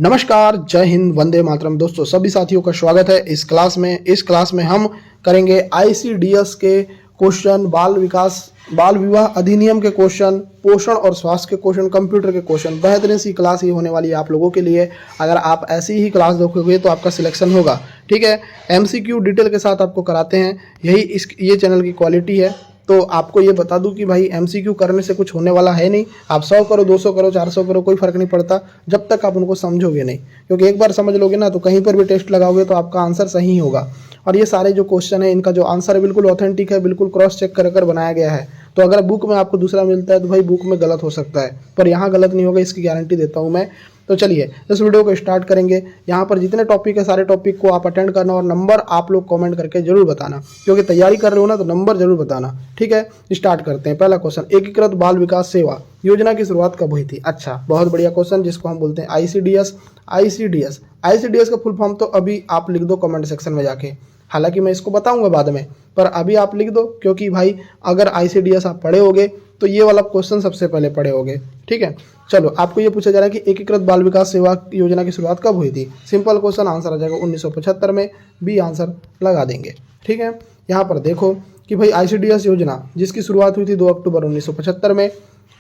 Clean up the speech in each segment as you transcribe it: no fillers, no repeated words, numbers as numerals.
नमस्कार, जय हिंद, वंदे मातरम। दोस्तों सभी साथियों का स्वागत है इस क्लास में हम करेंगे आईसीडीएस के क्वेश्चन, बाल विवाह अधिनियम के क्वेश्चन, पोषण और स्वास्थ्य के क्वेश्चन, कंप्यूटर के क्वेश्चन। बेहतरीन सी क्लास ही होने वाली है आप लोगों के लिए। अगर आप ऐसी ही क्लास देखोगे तो आपका सिलेक्शन होगा। ठीक है, एमसीक्यू डिटेल के साथ आपको कराते हैं, यही ये चैनल की क्वालिटी है। तो आपको ये बता दूं कि भाई एमसीक्यू करने से कुछ होने वाला है नहीं। आप 100 करो, 200 करो, 400 करो, कोई फर्क नहीं पड़ता जब तक आप उनको समझोगे नहीं। क्योंकि एक बार समझ लोगे ना तो कहीं पर भी टेस्ट लगाओगे तो आपका आंसर सही होगा। और ये सारे जो क्वेश्चन है इनका जो आंसर है बिल्कुल ऑथेंटिक है, बिल्कुल क्रॉस चेक कर कर बनाया गया है। तो अगर बुक में आपको दूसरा मिलता है तो भाई बुक में गलत हो सकता है, पर यहाँ गलत नहीं होगा, इसकी गारंटी देता हूँ मैं। तो चलिए इस वीडियो को स्टार्ट करेंगे। यहाँ पर जितने टॉपिक है सारे टॉपिक को आप अटेंड करना और नंबर आप लोग कमेंट करके जरूर बताना, क्योंकि तैयारी कर रहे हो ना तो नंबर जरूर बताना। ठीक है, स्टार्ट करते हैं। पहला क्वेश्चन, एकीकृत बाल विकास सेवा योजना की शुरुआत कब हुई थी? अच्छा, बहुत बढ़िया क्वेश्चन, जिसको हम बोलते हैं आईसीडीएस। आईसीडीएस का फुल फॉर्म तो अभी आप लिख दो कमेंट सेक्शन में जाके। हालांकि मैं इसको बताऊंगा बाद में, पर अभी आप लिख दो, क्योंकि भाई अगर आईसीडीएस आप पढ़े होगे तो ये वाला क्वेश्चन सबसे पहले पढ़े होगे। ठीक है, चलो आपको ये पूछा जा रहा है कि एकीकृत बाल विकास सेवा योजना की शुरुआत कब हुई थी? सिंपल क्वेश्चन, आंसर आ जाएगा 1975 में। बी आंसर लगा देंगे। ठीक है, यहाँ पर देखो कि भाई आईसीडीएस योजना जिसकी शुरुआत हुई थी 2 अक्टूबर 1975 में,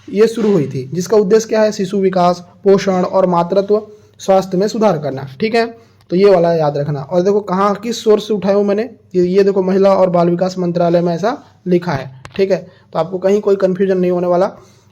ये शुरू हुई थी, जिसका उद्देश्य क्या है? शिशु विकास, पोषण और मातृत्व स्वास्थ्य में सुधार करना। ठीक है, तो ये वाला याद रखना। और देखो कहाँ किस सोर्स से उठाया हूँ मैंने, ये देखो महिला और बाल विकास मंत्रालय में ऐसा लिखा है। ठीक है, तो आपको कहीं कोई कंफ्यूजन नहीं होने वाला।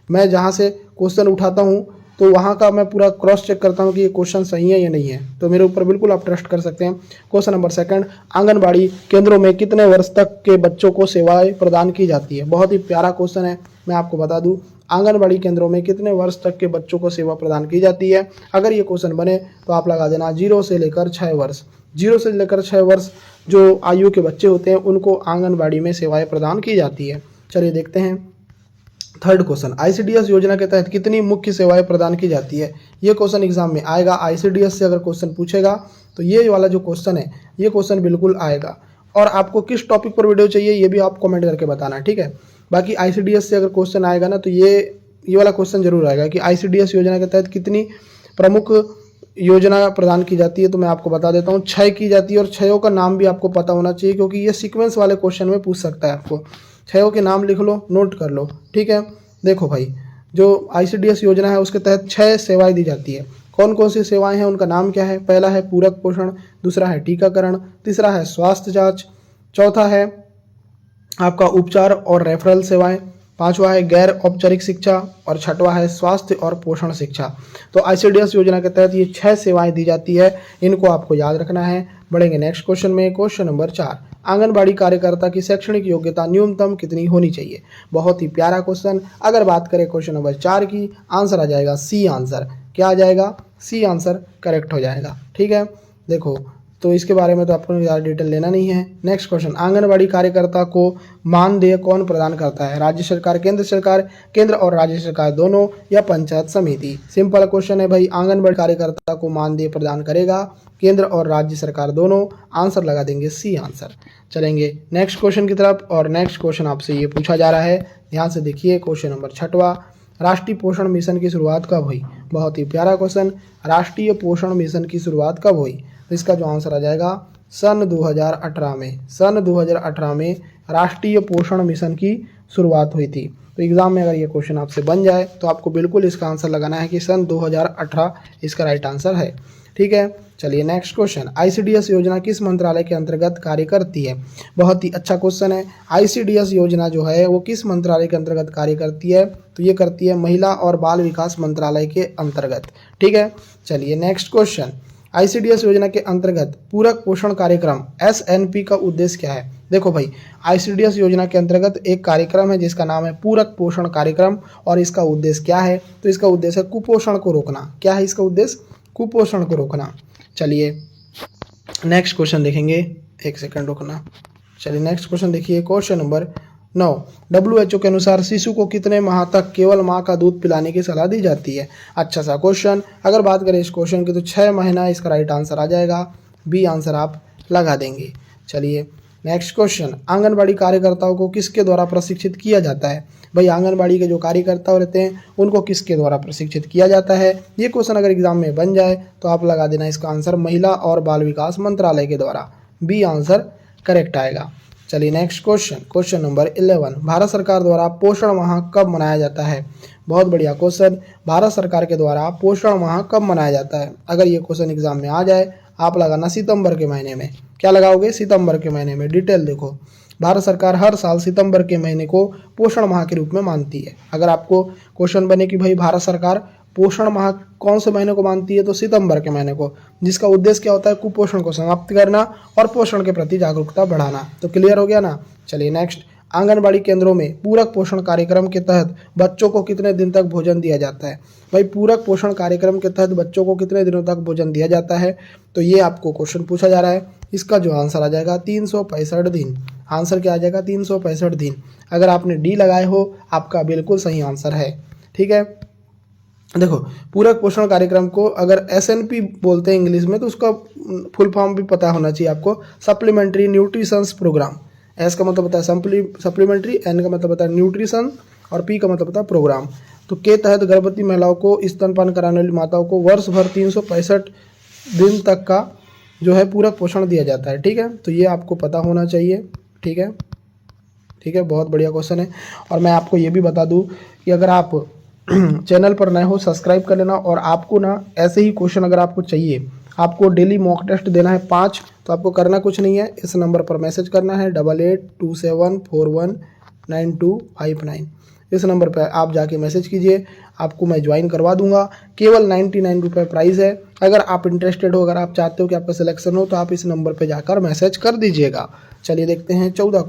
मैं जहाँ से क्वेश्चन उठाता हूँ तो वहाँ का मैं पूरा क्रॉस चेक करता हूँ कि ये क्वेश्चन सही है या नहीं है, तो मेरे ऊपर बिल्कुल आप ट्रस्ट कर सकते हैं। क्वेश्चन नंबर सेकंड, आंगनबाड़ी केंद्रों में कितने वर्ष तक के बच्चों को सेवाएं प्रदान की जाती है? बहुत ही प्यारा क्वेश्चन है, मैं आपको बता दूं। आंगनबाड़ी केंद्रों में कितने वर्ष तक के बच्चों को सेवा प्रदान की जाती है? अगर ये क्वेश्चन बने तो आप लगा देना 0 से लेकर 6 वर्ष। 0 से लेकर 6 वर्ष जो आयु के बच्चे होते हैं उनको आंगनबाड़ी में सेवाएं प्रदान की जाती है। चलिए देखते हैं थर्ड क्वेश्चन, आईसीडीएस योजना के तहत कितनी मुख्य सेवाएं प्रदान की जाती है? ये क्वेश्चन एग्जाम में आएगा। आईसीडीएस से अगर क्वेश्चन पूछेगा तो ये वाला जो क्वेश्चन है ये क्वेश्चन बिल्कुल आएगा। और आपको किस टॉपिक पर वीडियो चाहिए ये भी आप कमेंट करके बताना। ठीक है, बाकी आईसीडीएस से अगर क्वेश्चन आएगा ना तो ये वाला क्वेश्चन जरूर आएगा कि आईसीडीएस योजना के तहत कितनी प्रमुख योजना प्रदान की जाती है। तो मैं आपको बता देता हूँ 6 की जाती है, और 6 का नाम भी आपको पता होना चाहिए, क्योंकि ये सीक्वेंस वाले क्वेश्चन में पूछ सकता है आपको। 6 के नाम लिख लो, नोट कर लो। ठीक है, देखो भाई जो आईसीडीएस योजना है उसके तहत 6 सेवाएं दी जाती है। कौन कौन सी सेवाएं हैं, उनका नाम क्या है? पहला है पूरक पोषण, दूसरा है टीकाकरण, तीसरा है स्वास्थ्य जांच, चौथा है आपका उपचार और रेफरल सेवाएं, पांचवा है गैर औपचारिक शिक्षा, और छठवा है स्वास्थ्य और पोषण शिक्षा। तो आईसीडीएस योजना के तहत ये 6 सेवाएं दी जाती है, इनको आपको याद रखना है। बढ़ेंगे नेक्स्ट क्वेश्चन में। क्वेश्चन नंबर 4, आंगनबाड़ी कार्यकर्ता की शैक्षणिक योग्यता न्यूनतम कितनी होनी चाहिए? बहुत ही प्यारा क्वेश्चन। अगर बात करें क्वेश्चन नंबर 4 की, आंसर आ जाएगा सी आंसर। क्या आ जाएगा? सी आंसर करेक्ट हो जाएगा। ठीक है, देखो तो इसके बारे में तो आपको ज़्यादा डिटेल लेना नहीं है। नेक्स्ट क्वेश्चन, आंगनबाड़ी कार्यकर्ता को मानदेय कौन प्रदान करता है? राज्य सरकार, केंद्र और राज्य सरकार दोनों, या पंचायत समिति? सिंपल क्वेश्चन है भाई, आंगनबाड़ी कार्यकर्ता को मानदेय प्रदान करेगा केंद्र और राज्य सरकार दोनों। आंसर लगा देंगे सी आंसर। चलेंगे नेक्स्ट क्वेश्चन की तरफ, और नेक्स्ट क्वेश्चन आपसे ये पूछा जा रहा है, ध्यान से देखिए। क्वेश्चन नंबर 6वां, राष्ट्रीय पोषण मिशन की शुरुआत कब हुई? बहुत ही प्यारा क्वेश्चन, राष्ट्रीय पोषण मिशन की शुरुआत कब हुई? तो इसका जो आंसर आ जाएगा सन 2018 में। सन 2018 में राष्ट्रीय पोषण मिशन की शुरुआत हुई थी। तो एग्जाम में अगर ये क्वेश्चन आपसे बन जाए तो आपको बिल्कुल इसका आंसर लगाना है कि सन 2018 इसका राइट आंसर है। ठीक है, चलिए नेक्स्ट क्वेश्चन, आईसीडीएस योजना किस मंत्रालय के अंतर्गत कार्य करती है? बहुत ही अच्छा क्वेश्चन है। आईसीडीएस योजना जो है वो किस मंत्रालय के अंतर्गत कार्य करती है? तो ये करती है महिला और बाल विकास मंत्रालय के अंतर्गत। ठीक है, चलिए नेक्स्ट क्वेश्चन, आईसीडीएस योजना के अंतर्गत पूरक पोषण कार्यक्रम एसएनपी का उद्देश्य क्या है? देखो भाई, आईसीडीएस योजना के अंतर्गत एक कार्यक्रम है जिसका नाम है पूरक पोषण कार्यक्रम, और इसका उद्देश्य क्या है? तो इसका उद्देश्य है कुपोषण को रोकना। क्या है इसका उद्देश्य? कुपोषण को रोकना। चलिए नेक्स्ट क्वेश्चन देखेंगे, एक सेकंड रुकना। चलिए नेक्स्ट क्वेश्चन देखिए, क्वेश्चन नंबर 9, WHO के अनुसार शिशु को कितने माह तक केवल माँ का दूध पिलाने की सलाह दी जाती है? अच्छा सा क्वेश्चन। अगर बात करें इस क्वेश्चन की तो 6 महीना इसका राइट आंसर आ जाएगा। बी आंसर आप लगा देंगे। चलिए नेक्स्ट क्वेश्चन, आंगनबाड़ी कार्यकर्ताओं को किसके द्वारा प्रशिक्षित किया जाता है? भाई आंगनबाड़ी के जो कार्यकर्ता रहते हैं उनको किसके द्वारा प्रशिक्षित किया जाता है। ये क्वेश्चन अगर एग्जाम में बन जाए तो आप लगा देना इसका आंसर महिला और बाल विकास मंत्रालय के द्वारा, बी आंसर करेक्ट आएगा। चलिए next question, question number 11, Bharat सरकार द्वारा पोषण माह कब मनाया जाता है। बहुत बढ़िया क्वेश्चन, भारत सरकार के द्वारा पोषण माह कब मनाया जाता है। अगर ये क्वेश्चन एग्जाम में आ जाए आप लगाना सितंबर के महीने में। क्या लगाओगे, सितंबर के महीने में। डिटेल देखो, भारत सरकार हर साल सितंबर के महीने को पोषण माह के रूप में मानती है। अगर आपको क्वेश्चन बने कि भाई भारत सरकार पोषण माह कौन से महीने को मानती है, तो सितंबर के महीने को, जिसका उद्देश्य क्या होता है, कुपोषण को समाप्त करना और पोषण के प्रति जागरूकता बढ़ाना। तो क्लियर हो गया ना। चलिए नेक्स्ट, आंगनबाड़ी केंद्रों में पूरक पोषण कार्यक्रम के तहत बच्चों को कितने दिन तक भोजन दिया जाता है। भाई पूरक पोषण कार्यक्रम के तहत बच्चों को कितने दिनों तक भोजन दिया जाता है, तो ये आपको क्वेश्चन पूछा जा रहा है। इसका जो आंसर आ जाएगा 365 दिन। आंसर क्या आ जाएगा, 365 दिन। अगर आपने डी लगाए हो आपका बिल्कुल सही आंसर है। ठीक है, देखो पूरक पोषण कार्यक्रम को अगर SNP बोलते हैं इंग्लिश में, तो उसका फुल फॉर्म भी पता होना चाहिए आपको, सप्लीमेंट्री न्यूट्रिशंस प्रोग्राम। एस का मतलब होता है सप्लीमेंट्री, एन का मतलब होता है न्यूट्रिशन और पी का मतलब होता है प्रोग्राम। तो के तहत गर्भवती महिलाओं को, स्तनपान कराने वाली माताओं को वर्ष भर 365 दिन तक का जो है पूरक पोषण दिया जाता है। ठीक है, तो ये आपको पता होना चाहिए। ठीक है, ठीक है, बहुत बढ़िया क्वेश्चन है। और मैं आपको ये भी बता दूं कि अगर आप चैनल पर नए हो सब्सक्राइब कर लेना। और आपको ना ऐसे ही क्वेश्चन अगर आपको चाहिए, आपको डेली मॉक टेस्ट देना है 5, तो आपको करना कुछ नहीं है, इस नंबर पर मैसेज करना है 8827419259। इस नंबर पर आप जाके मैसेज कीजिए, आपको मैं ज्वाइन करवा दूंगा। केवल 99 रुपये प्राइस है। अगर आप इंटरेस्टेड हो, अगर आप चाहते हो कि आपका सिलेक्शन हो, तो आप इस नंबर पर जाकर मैसेज कर दीजिएगा। चलिए देखते हैं 13वां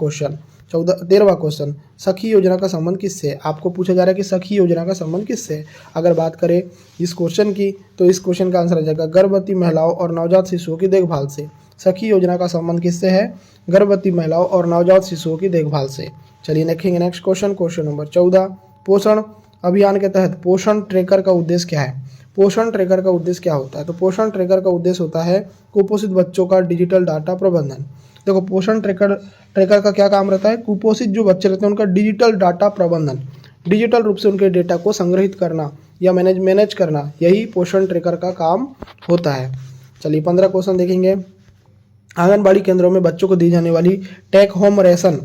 क्वेश्चन, सखी योजना का संबंध किससे। आपको पूछा जा रहा है कि सखी योजना का संबंध किससे। अगर बात करें इस क्वेश्चन की, तो इस क्वेश्चन का आंसर आ जाएगा गर्भवती महिलाओं और नवजात शिशुओं की देखभाल से। सखी योजना का संबंध किससे है, गर्भवती महिलाओं और नवजात शिशुओं की देखभाल से। चलिए देखेंगे नेक्स्ट क्वेश्चन, क्वेश्चन नंबर 14, पोषण अभियान के तहत पोषण ट्रैकर का उद्देश्य क्या है। पोषण ट्रैकर का उद्देश्य क्या होता है, तो पोषण ट्रैकर का उद्देश्य होता है कुपोषित बच्चों का डिजिटल डाटा प्रबंधन। देखो पोषण ट्रैकर का क्या काम रहता है, कुपोषित जो बच्चे रहते हैं उनका डिजिटल डाटा प्रबंधन, डिजिटल रूप से उनके डेटा को संग्रहित करना या मैनेज करना, यही पोषण ट्रैकर का काम होता है। चलिए 15 क्वेश्चन देखेंगे। आंगनबाड़ी केंद्रों में बच्चों को दी जाने वाली टेक होम रेशन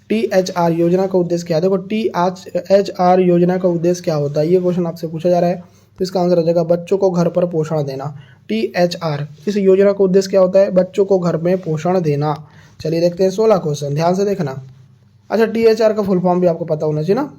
THR योजना का उद्देश्य क्या है। देखो THR योजना का उद्देश्य क्या होता है, ये क्वेश्चन आपसे पूछा जा रहा है। तो इसका आंसर आ जाएगा बच्चों को घर पर पोषण देना। THR इस योजना का उद्देश्य क्या होता है, बच्चों को घर में पोषण देना। चलिए देखते हैं 16 क्वेश्चन, ध्यान से देखना। अच्छा THR का फुल फॉर्म भी आपको पता होना चाहिए ना।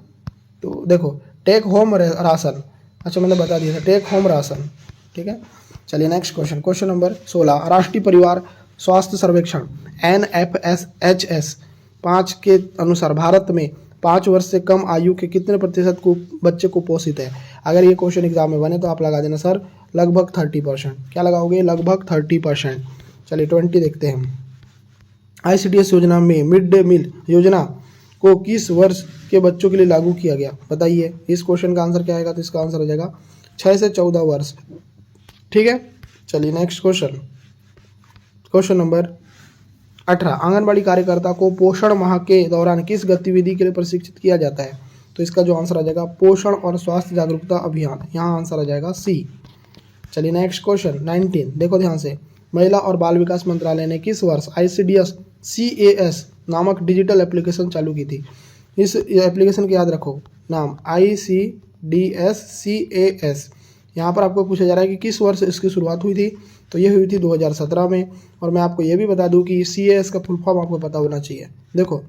तो देखो टेक होम राशन, अच्छा मैंने बता दिया था, टेक होम राशन। ठीक है, चलिए नेक्स्ट क्वेश्चन, क्वेश्चन नंबर 16, राष्ट्रीय परिवार स्वास्थ्य सर्वेक्षण NFSHS 5 के अनुसार भारत में 5 वर्ष से कम आयु के कितने प्रतिशत को बच्चे कुपोषित है। अगर ये क्वेश्चन एग्जाम में बने तो आप लगा देना सर लगभग 30%। क्या लगाओगे, लगभग 30%। चलिए 20 देखते हैं। ICDS योजना में मिड डे मील योजना को किस वर्ष के बच्चों के लिए लागू किया गया, बताइए। इस क्वेश्चन का आंसर क्या आएगा, तो इसका आंसर हो जाएगा 6 से 14 वर्ष। ठीक है, चलिए next question, question number 18, anganwadi कार्यकर्ता को पोषण माह के दौरान किस गतिविधि के लिए प्रशिक्षित किया जाता है। तो इसका जो आंसर आ जाएगा पोषण और स्वास्थ्य जागरूकता अभियान, यहाँ आंसर आ जाएगा C। चलिए नेक्स्ट क्वेश्चन 19, देखो ध्यान से। महिला और बाल विकास मंत्रालय ने किस वर्ष ICDS CAS नामक डिजिटल एप्लीकेशन चालू की थी। इस एप्लीकेशन की याद रखो नाम, ICDS CAS। यहाँ पर आपको पूछा जा रहा है कि किस वर्ष इसकी शुरुआत हुई थी, तो ये हुई थी 2017 में। और मैं आपको ये भी बता दूं कि CAS का फुल फॉर्म आपको पता होना चाहिए। देखो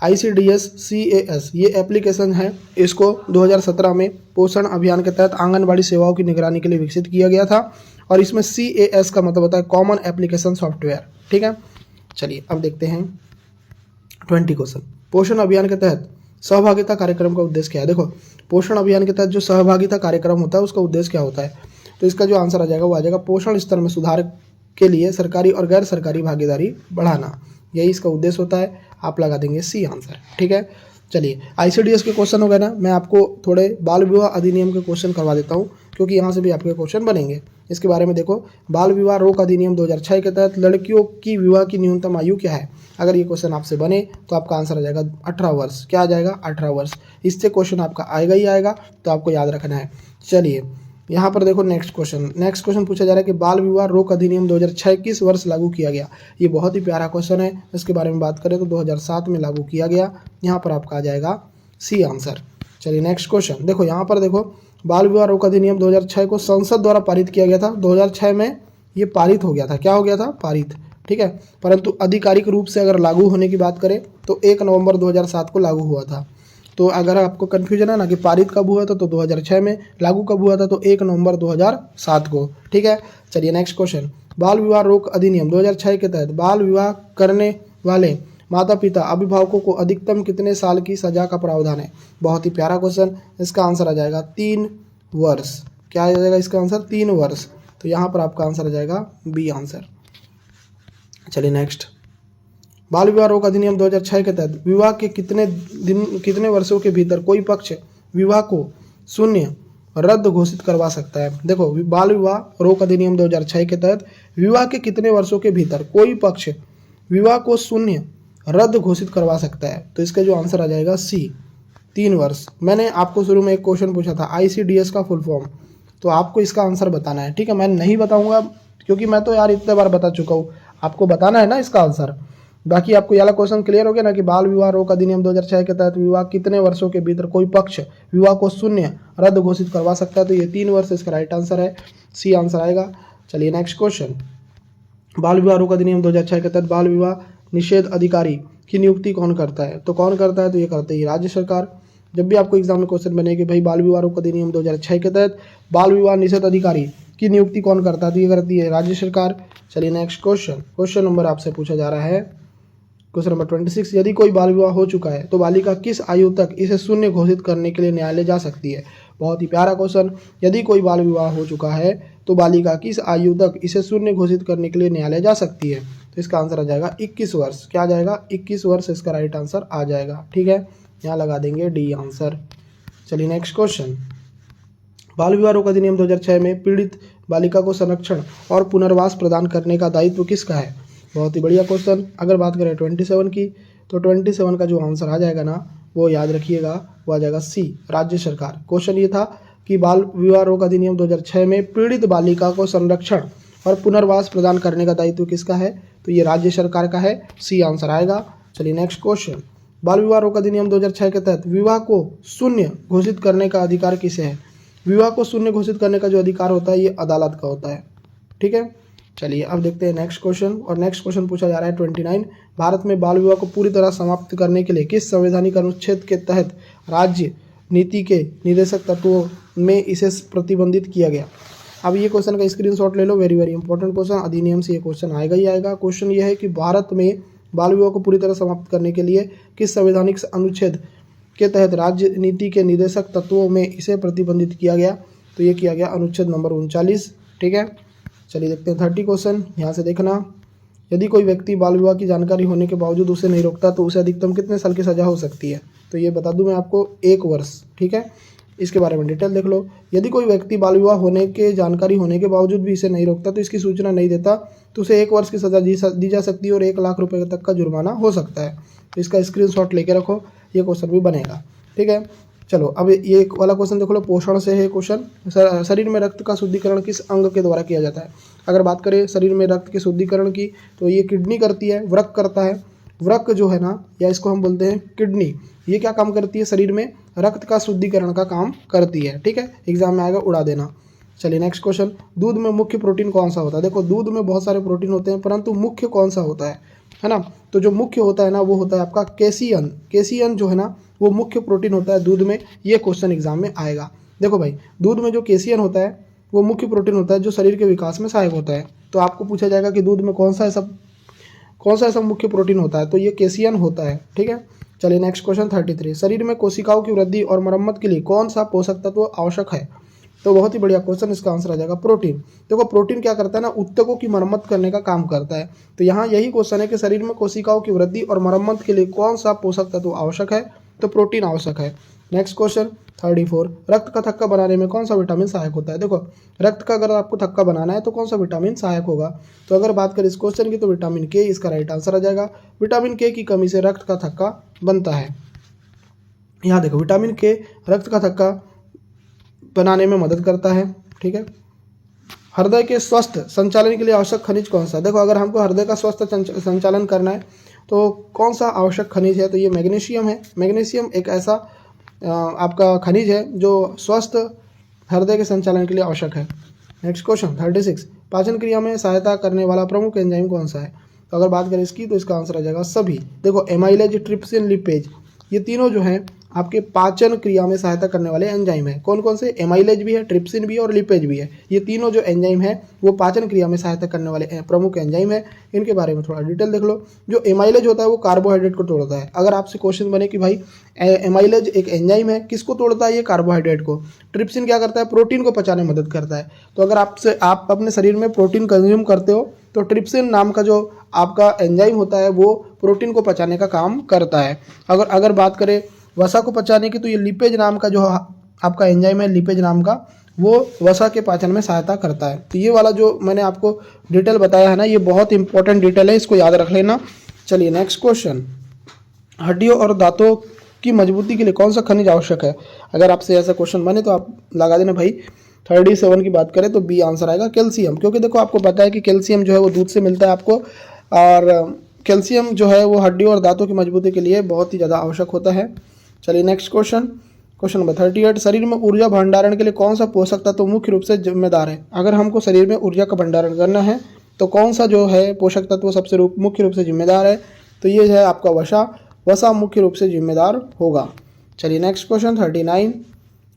ICDS CAS ये एप्लीकेशन है, इसको 2017 में पोषण अभियान के तहत आंगनबाड़ी सेवाओं की निगरानी के लिए विकसित किया गया था। और इसमें CAS का मतलब होता है कॉमन एप्लीकेशन सॉफ्टवेयर। ठीक है, चलिए अब देखते हैं 20 क्वेश्चन, पोषण अभियान के तहत सहभागिता कार्यक्रम का उद्देश्य क्या है। देखो पोषण अभियान के तहत जो सहभागिता कार्यक्रम होता है उसका उद्देश्य क्या होता है, तो इसका जो आंसर आ जाएगा वो आ जाएगा पोषण स्तर में सुधार के लिए सरकारी और गैर सरकारी भागीदारी बढ़ाना, यही इसका उद्देश्य होता है। आप लगा देंगे C आंसर। ठीक है, चलिए ICDS के क्वेश्चन हो गए ना। मैं आपको थोड़े बाल विवाह अधिनियम के क्वेश्चन करवा देता हूँ क्योंकि यहाँ से भी आपके क्वेश्चन बनेंगे। इसके बारे में देखो, बाल विवाह रोक अधिनियम 2006 के तहत लड़कियों की विवाह की न्यूनतम आयु क्या है? अगर ये क्वेश्चन आपसे बने तो आपका आंसर आ जाएगा 18 वर्ष। क्या आ जाएगा? 18 वर्ष। इससे क्वेश्चन आपका आएगा ही आएगा, तो आपको याद रखना है। चलिए यहाँ पर देखो नेक्स्ट क्वेश्चन पूछा जा रहा है कि बाल विवाह रोक अधिनियम 2006 किस वर्ष लागू किया गया? ये बहुत ही प्यारा क्वेश्चन है। इसके बारे में बात करें तो 2007 में लागू किया गया। यहाँ पर आपका आ जाएगा सी आंसर। चलिए नेक्स्ट क्वेश्चन देखो, यहाँ पर देखो, बाल विवाह रोक अधिनियम 2006 को संसद द्वारा पारित किया गया था। 2006 में ये पारित हो गया था। क्या हो गया था? पारित। ठीक है, परंतु आधिकारिक रूप से अगर लागू होने की बात करें तो 1 नवंबर 2007 को लागू हुआ था। तो अगर आपको कन्फ्यूजन है ना कि पारित कब हुआ था तो 2006 में, लागू कब हुआ था तो 1 नवंबर 2007 को। ठीक है, चलिए नेक्स्ट क्वेश्चन, बाल विवाह रोक अधिनियम 2006 के तहत बाल विवाह करने वाले माता पिता अभिभावकों को अधिकतम कितने साल की सजा का प्रावधान है? बहुत ही प्यारा क्वेश्चन। इसका आंसर आ जाएगा 3 वर्ष। क्या आ जाएगा इसका आंसर? 3 वर्ष। तो यहाँ पर आपका आंसर आ जाएगा बी आंसर। चलिए नेक्स्ट, बाल विवाह रोक अधिनियम 2006 के तहत विवाह के कितने वर्षों के भीतर कोई पक्ष विवाह को शून्य रद्द घोषित करवा सकता है? देखो, बाल विवाह रोक अधिनियम 2006 के तहत विवाह के कितने वर्षों के भीतर कोई पक्ष विवाह को शून्य रद्द घोषित करवा सकता है? तो इसका जो आंसर आ जाएगा सी, 3 वर्ष। मैंने आपको शुरू में एक क्वेश्चन पूछा था ICDS का फुल फॉर्म, तो आपको इसका आंसर बताना है। ठीक है, मैं नहीं बताऊंगा क्योंकि मैं तो यार इतने बार बता चुका हूँ, आपको बताना है ना इसका आंसर। बाकी आपको ये वाला क्वेश्चन क्लियर हो गया ना कि बाल विवाह रोक अधिनियम 2006 के तहत विवाह कितने वर्षों के भीतर कोई पक्ष विवाह को शून्य रद्द घोषित करवा सकता है? तो ये 3 वर्ष इसका राइट आंसर है, सी आंसर आएगा। चलिए नेक्स्ट क्वेश्चन, बाल विवाह रोक अधिनियम 2006 के तहत बाल विवाह निषेध अधिकारी की नियुक्ति कौन करता है? तो कौन करता है? तो ये करते ही राज्य सरकार। जब भी आपको एग्जाम में क्वेश्चन बने कि भाई बाल विवाह रोक अधिनियम 2006 के तहत बाल विवाह निषेध अधिकारी की नियुक्ति कौन करता है? तो ये करती है राज्य सरकार। चलिए नेक्स्ट क्वेश्चन नंबर आपसे पूछा जा रहा है क्वेश्चन नंबर 26, यदि कोई बाल विवाह हो चुका है तो बालिका किस आयु तक इसे शून्य घोषित करने के लिए न्यायालय जा सकती है? बहुत ही प्यारा क्वेश्चन। यदि कोई बाल विवाह हो चुका है तो बालिका किस आयु तक इसे शून्य घोषित करने के लिए न्यायालय जा सकती है? तो इसका आंसर आ जाएगा 21 वर्ष। क्या आ जाएगा? 21 वर्ष इसका राइट आंसर आ जाएगा। ठीक है, यहाँ लगा देंगे डी आंसर। चलिए नेक्स्ट क्वेश्चन, बाल विवाह रोक अधिनियम 2006 में पीड़ित बालिका को संरक्षण और पुनर्वास प्रदान करने का दायित्व किसका है? बहुत ही बढ़िया क्वेश्चन। अगर बात करें 27 की तो 27 का जो आंसर आ जाएगा ना, वो याद रखिएगा, वो आ जाएगा सी, राज्य सरकार। क्वेश्चन ये था कि बाल विवाह रोक अधिनियम 2006 में पीड़ित बालिका को संरक्षण और पुनर्वास प्रदान करने का दायित्व किसका है? तो ये राज्य सरकार का है, सी आंसर आएगा। चलिए नेक्स्ट क्वेश्चन, बाल विवाह रोक अधिनियम 2006 के तहत विवाह को शून्य घोषित करने का अधिकार किसे है? विवाह को शून्य घोषित करने का जो अधिकार होता है ये अदालत का होता है। ठीक है, चलिए अब देखते हैं नेक्स्ट क्वेश्चन। और नेक्स्ट क्वेश्चन पूछा जा रहा है 29, भारत में बाल विवाह को पूरी तरह समाप्त करने के लिए किस संवैधानिक अनुच्छेद के तहत राज्य नीति के निर्देशक तत्वों में इसे प्रतिबंधित किया गया? अब ये क्वेश्चन का स्क्रीनशॉट ले लो, वेरी वेरी इंपॉर्टेंट क्वेश्चन, अधिनियम से ये क्वेश्चन आएगा ही आएगा। क्वेश्चन ये है कि भारत में बाल विवाह को पूरी तरह समाप्त करने के लिए किस संवैधानिक अनुच्छेद के तहत राज्य नीति के निर्देशक तत्वों में इसे प्रतिबंधित किया गया? तो ये किया गया अनुच्छेद नंबर 39। ठीक है, चलिए देखते हैं 30 क्वेश्चन। यहाँ से देखना, यदि कोई व्यक्ति बाल विवाह की जानकारी होने के बावजूद उसे नहीं रोकता तो उसे अधिकतम कितने साल की सजा हो सकती है? तो ये बता दूं मैं आपको, 1 वर्ष। ठीक है, इसके बारे में डिटेल देख लो। यदि कोई व्यक्ति बाल विवाह होने के जानकारी होने के बावजूद भी इसे नहीं रोकता तो इसकी सूचना नहीं देता तो उसे 1 वर्ष की सजा दी जा सकती है और 1 लाख रुपए तक का जुर्माना हो सकता है। तो इसका स्क्रीनशॉट लेके रखो, ये क्वेश्चन भी बनेगा। ठीक है, चलो अब ये वाला क्वेश्चन देख लो, पोषण से है क्वेश्चन। शरीर में रक्त का शुद्धिकरण किस अंग के द्वारा किया जाता है? अगर बात करें शरीर में रक्त के शुद्धिकरण की तो ये किडनी करती है, वृक्क करता है। वृक्क जो है ना, या इसको हम बोलते हैं किडनी, ये क्या काम करती है? शरीर में रक्त का शुद्धिकरण का काम करती है। ठीक है, एग्जाम में आएगा, उड़ा देना। चलिए नेक्स्ट क्वेश्चन, दूध में मुख्य प्रोटीन कौन सा होता है? देखो, दूध में बहुत सारे प्रोटीन होते हैं परंतु मुख्य कौन सा होता है ना? तो जो मुख्य होता है ना वो होता है आपका कैसियन। कैसियन जो है ना वो मुख्य प्रोटीन होता है दूध में। ये क्वेश्चन एग्जाम में आएगा। देखो भाई, दूध में जो कैसियन होता है वो मुख्य प्रोटीन होता है जो शरीर के विकास में सहायक होता है। तो आपको पूछा जाएगा कि दूध में कौन सा ऐसा मुख्य प्रोटीन होता है? तो ये कैसियन होता है। ठीक है, चलिए नेक्स्ट क्वेश्चन 33, शरीर में कोशिकाओं की वृद्धि और मरम्मत के लिए कौन सा पोषक तत्व आवश्यक है? तो बहुत ही बढ़िया क्वेश्चन, इसका आंसर आ जाएगा प्रोटीन। देखो, प्रोटीन क्या करता है ना, ऊतकों की मरम्मत करने का काम करता है। तो यहाँ यही क्वेश्चन है कि शरीर में कोशिकाओं की वृद्धि और मरम्मत के लिए कौन सा पोषक तत्व आवश्यक है? तो प्रोटीन आवश्यक है। नेक्स्ट क्वेश्चन 34, रक्त का थक्का बनाने में कौन सा विटामिन सहायक होता है। देखो रक्त का अगर आपको थक्का बनाना है तो कौन सा विटामिन सहायक होगा। तो अगर बात करें इस क्वेश्चन की तो विटामिन के इसका राइट आंसर आ जाएगा। विटामिन के की कमी से रक्त का थक्का बनता है। यहाँ देखो विटामिन के रक्त का थक्का बनाने में मदद करता है। ठीक है। हृदय के स्वस्थ संचालन के लिए आवश्यक खनिज कौन सा। देखो अगर हमको हृदय का स्वस्थ संचालन करना है तो कौन सा आवश्यक खनिज है, तो ये मैग्नीशियम है। मैग्नीशियम एक ऐसा आपका खनिज है जो स्वस्थ हृदय के संचालन के लिए आवश्यक है। नेक्स्ट क्वेश्चन 36, पाचन क्रिया में सहायता करने वाला प्रमुख एंजाइम कौन सा है। तो अगर बात करें इसकी तो इसका आंसर आ जाएगा सभी। देखो एमाइलेज, ट्रिप्सिन, लिपेज, ये तीनों जो हैं आपके पाचन क्रिया में सहायता करने वाले एंजाइम है। कौन कौन से, एमाइलेज भी है, ट्रिप्सिन भी है और लिपेज भी है। ये तीनों जो एंजाइम है वो पाचन क्रिया में सहायता करने वाले प्रमुख एंजाइम है। इनके बारे में थोड़ा डिटेल देख लो। जो एमाइलेज होता है वो कार्बोहाइड्रेट को तोड़ता है। अगर आपसे क्वेश्चन बने कि भाई एमाइलेज एक एंजाइम है, किसको तोड़ता है, ये कार्बोहाइड्रेट को। ट्रिप्सिन क्या करता है, प्रोटीन को पचाने में मदद करता है। तो अगर आप अपने शरीर में प्रोटीन कंज्यूम करते हो तो ट्रिप्सिन नाम का जो आपका एंजाइम होता है वो प्रोटीन को पचाने का काम करता है। अगर बात करें वसा को पचाने की तो ये लिपेज नाम का जो आपका एंजाइम है, लिपेज नाम का, वो वसा के पाचन में सहायता करता है। तो ये वाला जो मैंने आपको डिटेल बताया है ना, ये बहुत इंपॉर्टेंट डिटेल है, इसको याद रख लेना। चलिए नेक्स्ट क्वेश्चन, हड्डियों और दांतों की मजबूती के लिए कौन सा खनिज आवश्यक है। अगर आपसे ऐसा क्वेश्चन बने तो आप लगा देना भाई। 37 की बात करें तो बी आंसर आएगा कैल्शियम, क्योंकि देखो आपको पता है कि कैल्शियम जो है वो दूध से मिलता है आपको, और कैल्शियम जो है वो हड्डियों और दांतों की मजबूती के लिए बहुत ही ज़्यादा आवश्यक होता है। चलिए नेक्स्ट क्वेश्चन नंबर 38, शरीर में ऊर्जा भंडारण के लिए कौन सा पोषक तत्व तो मुख्य रूप से जिम्मेदार है। अगर हमको शरीर में ऊर्जा का भंडारण करना है तो कौन सा जो है पोषक तत्व सबसे मुख्य रूप से जिम्मेदार है, तो ये है आपका वसा मुख्य रूप से जिम्मेदार होगा। चलिए नेक्स्ट क्वेश्चन 39,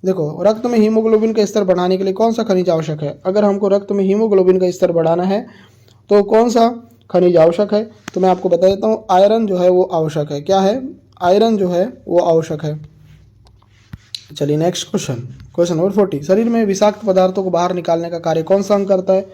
देखो रक्त में हीमोग्लोबिन का स्तर बढ़ाने के लिए कौन सा खनिज आवश्यक है। अगर हमको रक्त में हीमोग्लोबिन का स्तर बढ़ाना है तो कौन सा खनिज आवश्यक है, तो मैं आपको बता देता हूँ, आयरन जो है वो आवश्यक है। क्या है, आयरन जो है वो आवश्यक है। चलिए नेक्स्ट क्वेश्चन नंबर 40, शरीर में विषाक्त पदार्थों को बाहर निकालने का कार्य कौन सा अंग करता है।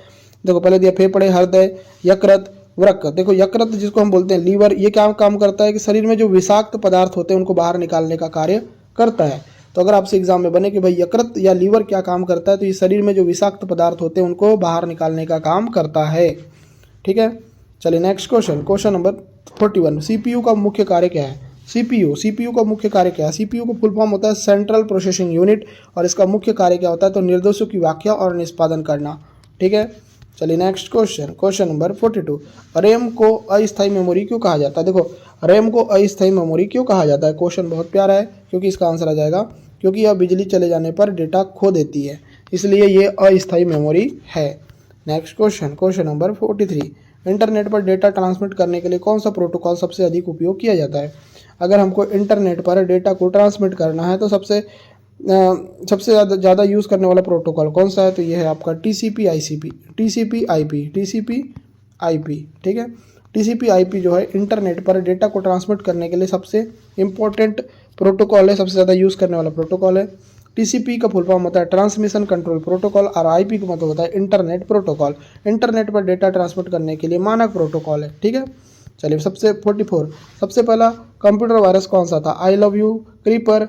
देखो पहले दिया फेफड़े, हृदय, यकृत, वृक्क। देखो यकृत जिसको हम बोलते हैं लीवर, ये क्या काम करता है कि शरीर में जो विषाक्त पदार्थ होते हैं उनको बाहर निकालने का कार्य करता है। तो अगर आपसे एग्जाम में बने कि भाई यकृत या लीवर क्या काम करता है, तो ये शरीर में जो विषाक्त पदार्थ होते हैं उनको बाहर निकालने का काम करता है। ठीक है। चलिए नेक्स्ट क्वेश्चन नंबर 41, सीपीयू का मुख्य कार्य क्या है। सीपीयू का मुख्य कार्य क्या है। सीपीयू का फुल फॉर्म होता है सेंट्रल प्रोसेसिंग यूनिट, और इसका मुख्य कार्य क्या होता है, तो निर्देशों की व्याख्या और निष्पादन करना। ठीक है। चलिए नेक्स्ट क्वेश्चन नंबर 42, रैम को अस्थायी मेमोरी क्यों कहा जाता है। देखो रैम को अस्थायी मेमोरी क्यों कहा जाता है, क्वेश्चन बहुत प्यारा है, क्योंकि इसका आंसर आ जाएगा क्योंकि यह बिजली चले जाने पर डेटा खो देती है, इसलिए ये अस्थायी मेमोरी है। नेक्स्ट क्वेश्चन नंबर 43, इंटरनेट पर डेटा ट्रांसमिट करने के लिए कौन सा प्रोटोकॉल सबसे अधिक उपयोग किया जाता है। अगर हमको इंटरनेट पर डेटा को ट्रांसमिट करना है तो सबसे ज़्यादा यूज़ करने वाला प्रोटोकॉल कौन सा है, तो ये है आपका TCP IP। ठीक है। TCP IP जो है इंटरनेट पर डेटा को ट्रांसमिट करने के लिए सबसे इम्पोर्टेंट प्रोटोकॉल है, सबसे ज़्यादा यूज़ करने वाला प्रोटोकॉल है। TCP का फुल फॉर्म होता है ट्रांसमिशन कंट्रोल प्रोटोकॉल, और IP का मतलब होता है इंटरनेट प्रोटोकॉल, इंटरनेट पर डेटा ट्रांसमिट करने के लिए मानक प्रोटोकॉल है। ठीक है। चलिए 44, सबसे पहला कंप्यूटर वायरस कौन सा था, I love you, creeper,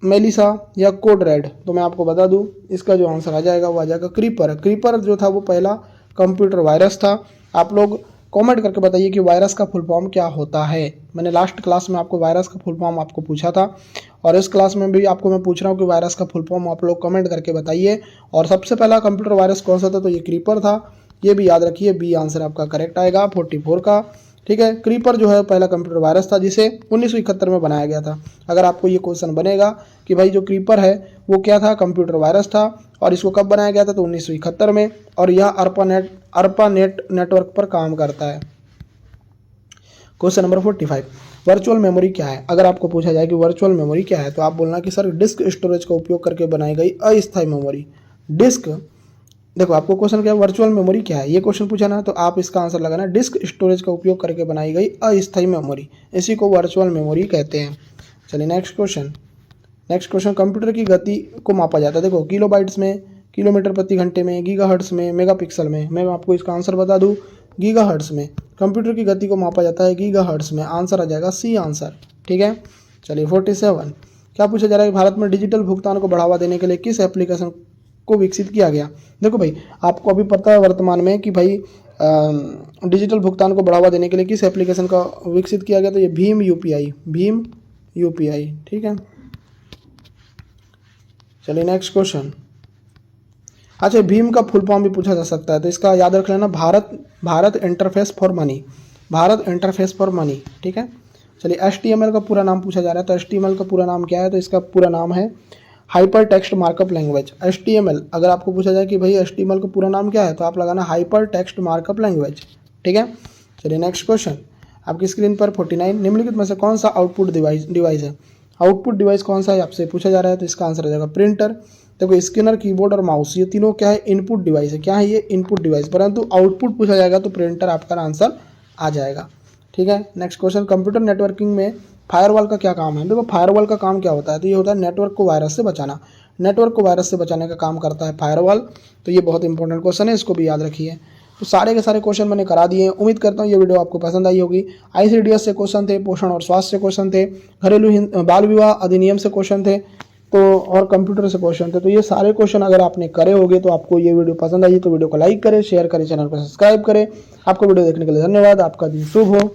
Melissa या कोड रेड। तो मैं आपको बता दूं इसका जो आंसर आ जाएगा वो आ जाएगा क्रीपर जो था वो पहला कंप्यूटर वायरस था। आप लोग कमेंट करके बताइए कि वायरस का फुल फॉर्म क्या होता है। मैंने लास्ट क्लास में आपको वायरस का फुल फॉर्म आपको पूछा था, और इस क्लास में भी आपको मैं पूछ रहा हूँ कि वायरस का फुल फॉर्म आप लोग कमेंट करके बताइए। और सबसे पहला कंप्यूटर वायरस कौन सा था, तो ये क्रीपर था, ये भी याद रखिए। बी आंसर आपका करेक्ट आएगा 44 का। ठीक है। क्रीपर जो है पहला कंप्यूटर वायरस था जिसे 1971 में बनाया गया था। अगर आपको ये क्वेश्चन बनेगा कि भाई जो क्रीपर है वो क्या था, कंप्यूटर वायरस था, और इसको कब बनाया गया था, तो 1971 में, और यह ARPANET नेटवर्क पर काम करता है। क्वेश्चन नंबर 45, वर्चुअल मेमोरी क्या है। अगर आपको पूछा जाए कि वर्चुअल मेमोरी क्या है तो आप बोलना कि सर डिस्क स्टोरेज का उपयोग करके बनाई गई अस्थायी मेमोरी। डिस्क, देखो आपको क्वेश्चन क्या है, वर्चुअल मेमोरी क्या है, ये क्वेश्चन पूछा ना, तो आप इसका आंसर लगाना डिस्क स्टोरेज का उपयोग करके बनाई गई अस्थायी मेमोरी, इसी को वर्चुअल मेमोरी कहते हैं। चलिए नेक्स्ट क्वेश्चन, कंप्यूटर की गति को मापा जाता है। देखो किलोबाइट्स में, किलोमीटर प्रति घंटे में, गीगाहर्ट्ज में, मेगापिक्सल में। मैं आपको इसका आंसर बता दूं, गीगाहर्ट्ज में कंप्यूटर की गति को मापा जाता है, गीगाहर्ट्ज में। आंसर आ जाएगा सी आंसर। ठीक है। चलिए 47, क्या पूछा जा रहा है, भारत में डिजिटल भुगतान को बढ़ावा देने के लिए किस एप्लीकेशन को विकसित किया गया। देखो भाई, आपको अभी पता है वर्तमान में कि भाई डिजिटल भुगतान को बढ़ावा देने के लिए किस एप्लीकेशन का विकसित किया गया, तो ये भीम यूपीआई, भीम यूपीआई, ठीक है। चलिए नेक्स्ट क्वेश्चन। अच्छा, भीम का फुल फॉर्म भी पूछा जा सकता है, तो इसका याद रख लेना, Bharat interface for money, Bharat interface for money, ठीक है। चलिए HTML का पूरा नाम पूछा जा रहा है, तो HTML का पूरा नाम क्या है, तो इसका पूरा नाम है hyper text markup language. HTML, अगर आपको पूछा जाए कि भाई HTML का पूरा नाम क्या है, तो आप लगाना हाइपर टेक्स्ट मार्कअप लैंग्वेज, ठीक है। चलिए नेक्स्ट क्वेश्चन, आपकी स्क्रीन पर 49, निम्नलिखित में से कौन सा आउटपुट डिवाइस है, आउटपुट डिवाइस कौन सा है आपसे पूछा जा रहा है, तो इसका आंसर हो जाएगा प्रिंटर। देखो, स्कैनर, कीबोर्ड और माउस, ये तीनों क्या है, इनपुट डिवाइस है। क्या है ये, इनपुट डिवाइस, परंतु आउटपुट पूछा जाएगा तो प्रिंटर आपका आंसर आ जाएगा, ठीक है। नेक्स्ट क्वेश्चन, कंप्यूटर नेटवर्किंग में फायरवॉल का क्या काम है। देखो, फायरवॉल का काम क्या होता है, तो ये होता है नेटवर्क को वायरस से बचाना, नेटवर्क को वायरस से बचाने का काम करता है फायरवॉल। तो ये बहुत इंपॉर्टेंट क्वेश्चन है, इसको भी याद रखिए। तो सारे के सारे क्वेश्चन मैंने करा दिए हैं। उम्मीद करता हूँ ये वीडियो आपको पसंद आई होगी। ICDS से क्वेश्चन थे, पोषण और स्वास्थ्य से क्वेश्चन थे, घरेलू बाल विवाह अधिनियम से क्वेश्चन थे, तो और कंप्यूटर से क्वेश्चन थे। तो ये सारे क्वेश्चन अगर आपने करे होंगे तो आपको ये वीडियो पसंद आई तो वीडियो को लाइक करें, शेयर करें, चैनल को सब्सक्राइब करें। आपको वीडियो देखने के लिए धन्यवाद। आपका दिन शुभ हो।